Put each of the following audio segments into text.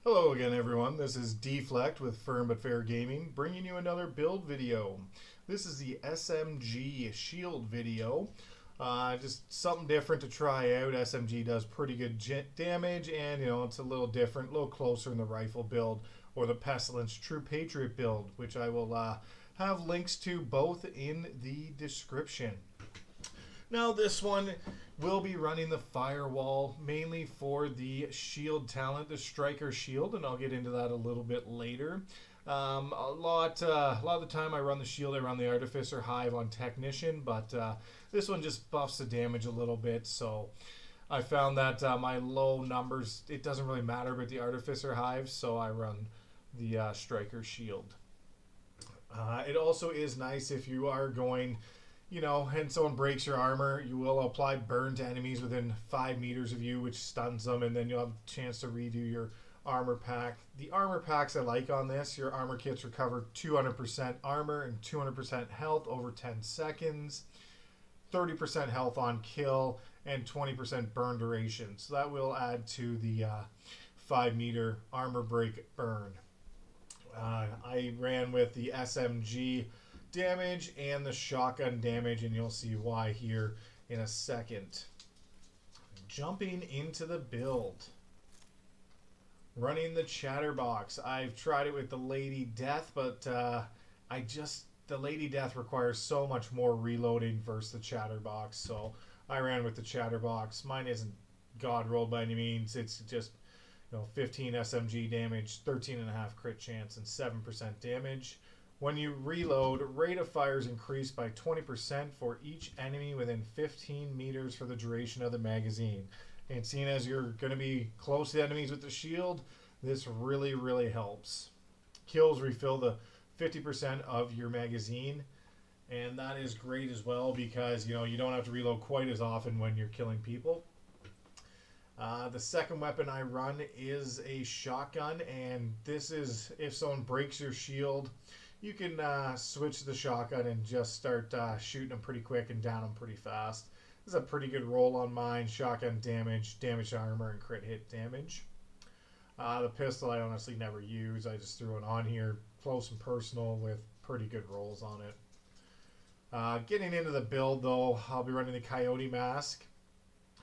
Hello again everyone, this is Dflekd with Firm But Fair Gaming, bringing you another build video. This is the SMG shield video. Just something different to try out. SMG does pretty good damage, and it's a little different, a little closer in the rifle build or the Pestilence True Patriot build, which I will have links to both in the description. Now this one will be running the firewall mainly for the shield talent, the striker shield, and I'll get into that a little bit later. A lot of the time I run the shield, I run the Artificer Hive on Technician, but this one just buffs the damage a little bit, so I found that my low numbers, it doesn't really matter with the Artificer Hive, so I run the striker shield. It also is nice if you are going and someone breaks your armor, you will apply burn to enemies within 5 meters of you, which stuns them, and then you'll have a chance to redo your armor pack. The armor packs I like on this, your armor kits recover 200% armor and 200% health over 10 seconds, 30% health on kill, and 20% burn duration. So that will add to the 5 meter armor break burn. I ran with the SMG damage and the shotgun damage, and you'll see why here in a second. Jumping into the build, running the Chatterbox. I've tried it with the Lady Death, but the Lady Death requires so much more reloading versus the Chatterbox, so I ran with the Chatterbox. Mine isn't god rolled by any means. It's just 15 SMG damage, 13.5 crit chance, and 7% damage. When you reload, rate of fire is increased by 20% for each enemy within 15 meters for the duration of the magazine. And seeing as you're going to be close to enemies with the shield, this really, really helps. Kills refill the 50% of your magazine, and that is great as well because you don't have to reload quite as often when you're killing people. The second weapon I run is a shotgun, and this is if someone breaks your shield, you can switch to the shotgun and just start shooting them pretty quick and down them pretty fast. This is a pretty good roll on mine. Shotgun damage, damage to armor, and crit hit damage. The pistol I honestly never use. I just threw it on here close and personal with pretty good rolls on it. Getting into the build though, I'll be running the Coyote Mask.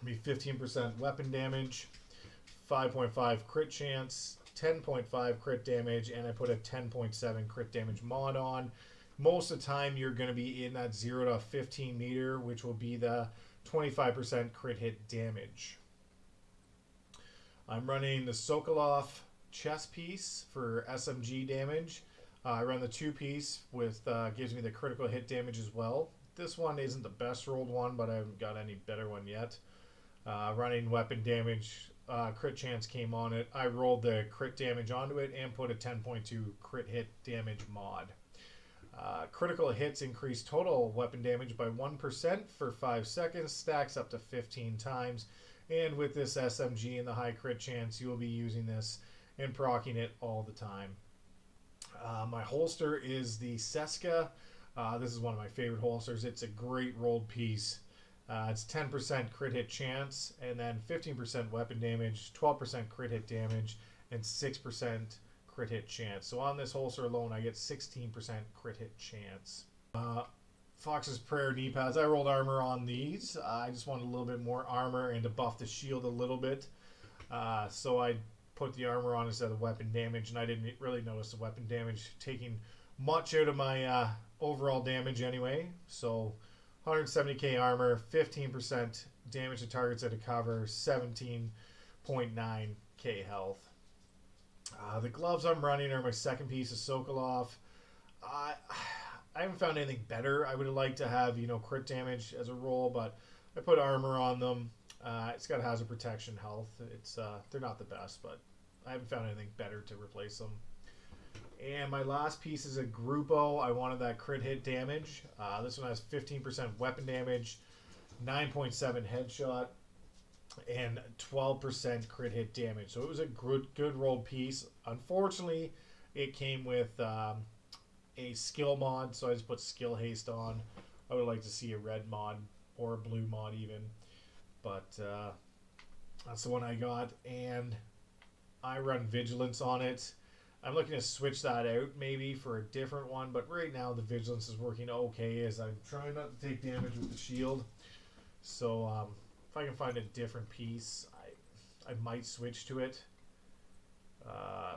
It'll be 15% weapon damage, 5.5 crit chance, 10.5 crit damage, and I put a 10.7 crit damage mod on. Most of the time you're going to be in that 0 to 15 meter, which will be the 25% crit hit damage. I'm running the Sokolov chest piece for SMG damage. I run the 2-piece with gives me the critical hit damage as well. This one isn't the best rolled one, but I haven't got any better one yet. Running weapon damage, crit chance came on it. I rolled the crit damage onto it and put a 10.2 crit hit damage mod. Critical hits increase total weapon damage by 1% for 5 seconds, stacks up to 15 times. And with this SMG and the high crit chance, you will be using this and proccing it all the time. My holster is the Seska. This is one of my favorite holsters. It's a great rolled piece. It's 10% crit hit chance, and then 15% weapon damage, 12% crit hit damage, and 6% crit hit chance. So on this holster alone, I get 16% crit hit chance. Fox's Prayer knee pads. I rolled armor on these. I just wanted a little bit more armor and to buff the shield a little bit. So I put the armor on instead of weapon damage, and I didn't really notice the weapon damage taking much out of my overall damage anyway. So 170k armor, 15% damage to targets at a cover, 17.9k health. The gloves I'm running are my second piece of Sokolov. I haven't found anything better. I would have liked to have crit damage as a roll, but I put armor on them. It's got hazard protection health. It's they're not the best, but I haven't found anything better to replace them. And my last piece is a Grupo. I wanted that crit hit damage. This one has 15% weapon damage, 9.7 headshot, and 12% crit hit damage. So it was a good rolled piece. Unfortunately, it came with a skill mod, so I just put skill haste on. I would like to see a red mod or a blue mod even. But that's the one I got. And I run Vigilance on it. I'm looking to switch that out maybe for a different one, but right now the Vigilance is working okay as I'm trying not to take damage with the shield. So if I can find a different piece, I might switch to it.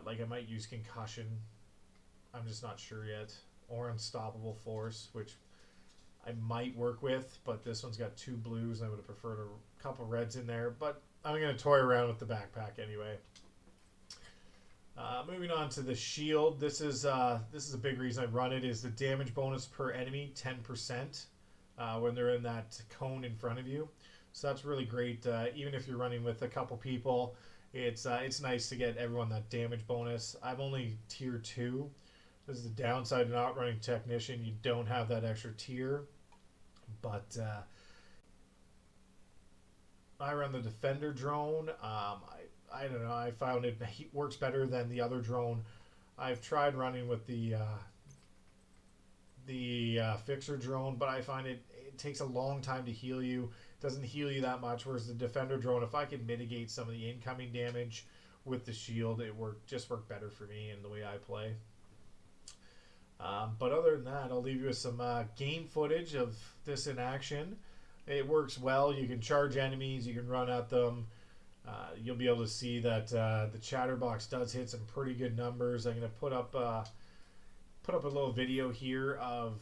Like I might use Concussion. I'm just not sure yet. Or Unstoppable Force, which I might work with, but this one's got 2 blues and I would have preferred a couple reds in there, but I'm going to toy around with the backpack anyway. Moving on to the shield, this is a big reason I run it, is the damage bonus per enemy, 10% when they're in that cone in front of you. So that's really great. Even if you're running with a couple people, it's nice to get everyone that damage bonus. I'm only tier 2. This is the downside of not running Technician. You don't have that extra tier. But I run the Defender drone. I don't know. I found it works better than the other drone. I've tried running with the Fixer drone, but I find it takes a long time to heal you. It doesn't heal you that much, whereas the Defender drone, if I can mitigate some of the incoming damage with the shield, it just worked better for me in the way I play. But other than that, I'll leave you with some game footage of this in action. It works well. You can charge enemies. You can run at them. You'll be able to see that the Chatterbox does hit some pretty good numbers. I'm going to put up a little video here of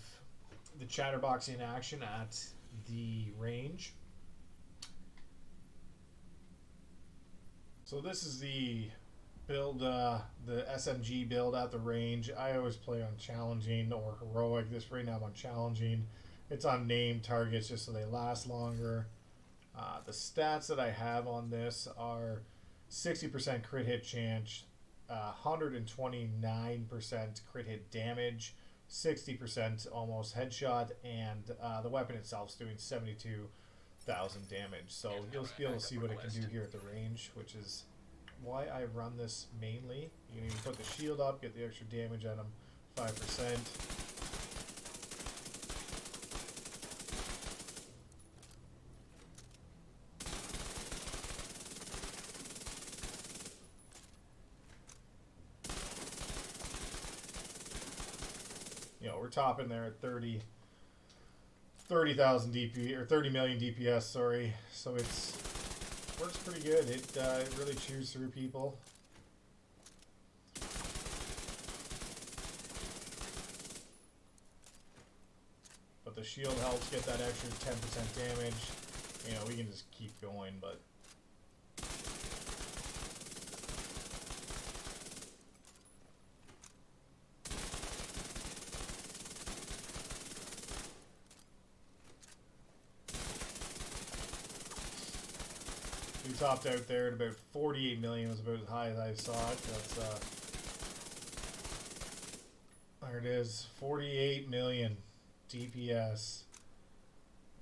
the Chatterbox in action at the range. So this is the build, the SMG build at the range. I always play on challenging or heroic. Right now I'm on challenging. It's on named targets just so they last longer. The stats that I have on this are 60% crit hit chance, 129% crit hit damage, 60% almost headshot, and the weapon itself is doing 72,000 damage. So you'll be able to see what it can do here at the range, which is why I run this mainly. You can even put the shield up, get the extra damage at them, 5%. You know, we're topping there at 30,000 DP or 30 million DPS. Sorry, so it's works pretty good. It really chews through people. But the shield helps get that extra 10% damage. You know, we can just keep going, but. We topped out there at about 48 million, was about as high as I saw it. That's there it is, 48 million DPS.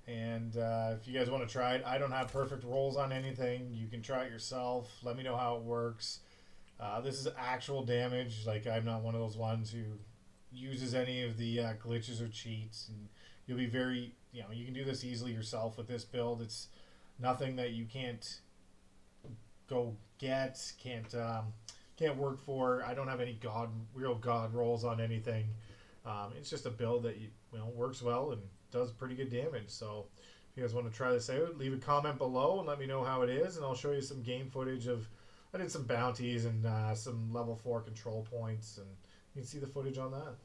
And if you guys want to try it, I don't have perfect rolls on anything. You can try it yourself. Let me know how it works. This is actual damage. Like, I'm not one of those ones who uses any of the glitches or cheats. And you'll be very, you know, you can do this easily yourself with this build. It's nothing that you can't go get, can't work for. I don't have any real god rolls on anything. It's just a build that works well and does pretty good damage. So if you guys want to try this out, leave a comment below and let me know how it is, and I'll show you some game footage of. I did some bounties and some level 4 control points, and you can see the footage on that.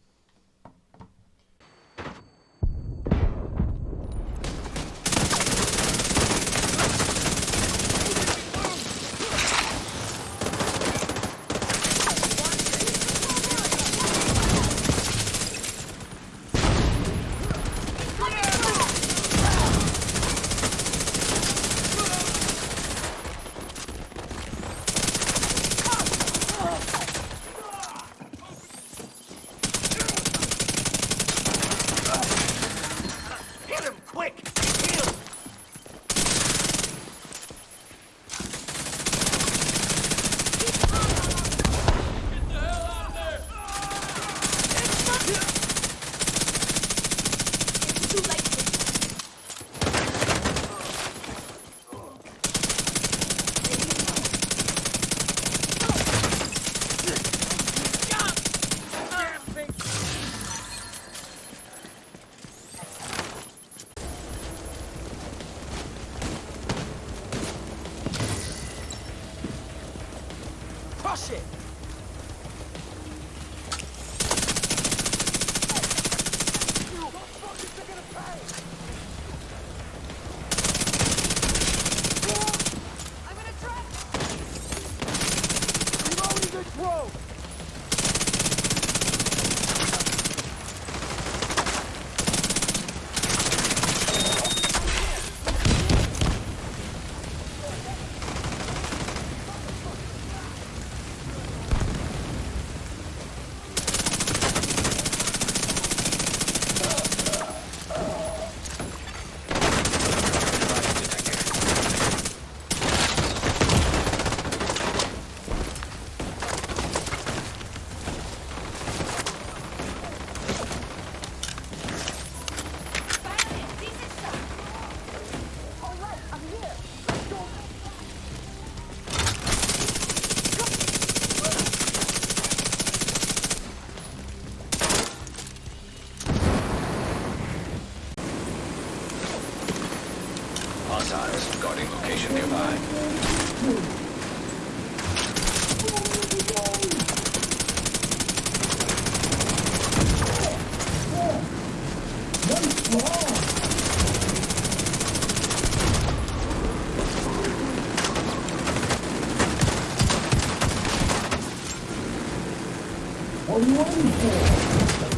Crush it! I'm in a trap! Reloading this road! Hostiles guarding location nearby. What are you waiting for?